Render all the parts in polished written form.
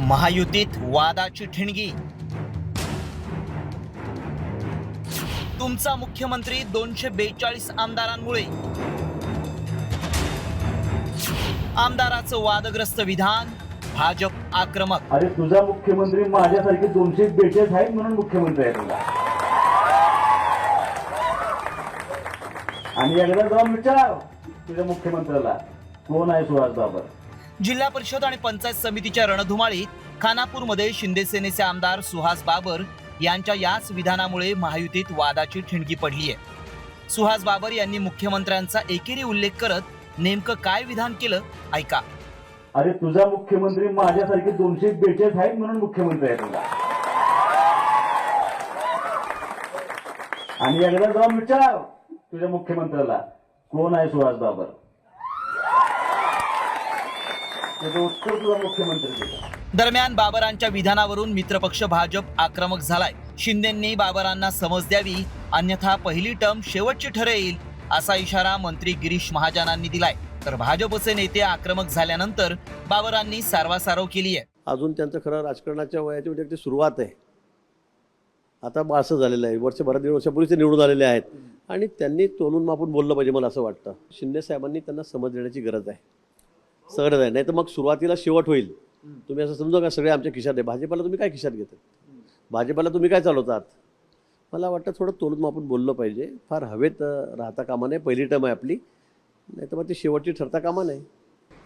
महायुतीत वादाची ठिणगी। तुमचा मुख्यमंत्री 242 आमदारांमुळे। आमदाराचं वादग्रस्त विधान, भाजप आक्रमक। अरे तुझा मुख्यमंत्री माझ्यासारखे 242 आहेत म्हणून मुख्यमंत्री आहे तुझा। आणि एकदा जाऊन विचार तुझ्या मुख्यमंत्र्याला कोण आहे सुहास बाबर। जिल्हा परिषद आणि पंचायत समितीच्या रणधुमाळीत खानापूरमध्ये शिंदे सेनेचे आमदार सुहास बाबर यांच्या याच विधानामुळे महायुतीत वादाची ठिणगी पडली आहे। सुहास बाबर यांनी मुख्यमंत्र्यांचा एकेरी उल्लेख करत नेमकं काय विधान केलं, ऐका। अरे तुझा मुख्यमंत्री माझ्यासारखे 242 आहेत म्हणून मुख्यमंत्री आहे तुझा। आणि एकदा जाऊन विचार तुझ्या मुख्यमंत्र्याला कोण आहे सुहास बाबर। उत्तर तुझा मुख्यमंत्री देतो। दरम्यान बाबरांच्या विधानावरून मित्रपक्ष भाजप आक्रमक झालाय। शिंदेंनी बाबरांना समज द्यावी, अन्यथा पहिली टर्म शेवटची ठरेल असा इशारा मंत्री गिरीश महाजनांनी दिलाय। तर भाजपचे नेते आक्रमक झाल्यानंतर बाबरांनी सारवासारव केली आहे। अजून त्यांचं खरं राजकारणाच्या वयाची म्हणजे सुरुवात आहे। आता असं झालेलं आहे, वर्षभर 1.5 वर्षापूर्वी ते निवडून आलेले आहेत आणि त्यांनी तोलून मापून बोललं पाहिजे, मला असं वाटतं। शिंदे साहेबांनी त्यांना समज देण्याची गरज आहे, सगळं आहे। नाही तर मग सुरुवातीला शेवट होईल। तुम्ही असं समजा का सगळे आमच्या खिशात आहे, भाजपाला तुम्ही काय खिशात घेतात, भाजपाला तुम्ही काय चालवतात। मला वाटतं थोडं तोलून मापून बोललं पाहिजे, फार हवेत राहता कामा नये। पहिली टर्म आहे आपली, नाही तर मग ती शेवटची ठरता कामा नये।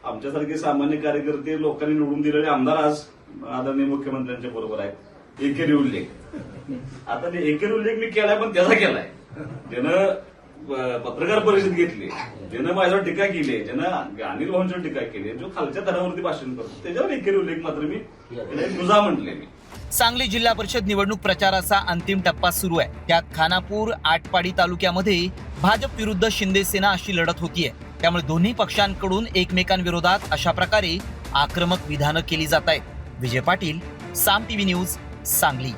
आमच्यासारखे सामान्य कार्यकर्ते, लोकांनी निवडून दिलेले आमदार आज आदरणीय मुख्यमंत्र्यांच्या बरोबर आहेत। एकेरी उल्लेख, आता ते एकेरी उल्लेख मी केलाय, पण त्याचा केलाय ज्यानं पत्रकार परिषद घेतली, ज्यानं माझ्यावर टीका केली, ज्यानं अनिल भाऊंच्यावर टीका केली, जो खालच्या थरावरती भाषण करतो त्याच्यावर एकेरी उल्लेख मात्र मी तुझा म्हटले। मी सांगली जिल्हा परिषद निवडणूक प्रचाराचा अंतिम टप्पा सुरू आहे। त्यात खानापूर, आटपाडी तालुक्यामध्ये भाजप विरुद्ध शिंदे सेना अशी लढत होतीये। त्यामुळे दोन्ही पक्षांकडून एकमेकांविरोधात अशा प्रकारे आक्रमक विधानं केली जात आहेत। विजय पाटील, साम टीव्ही न्यूज, सांगली।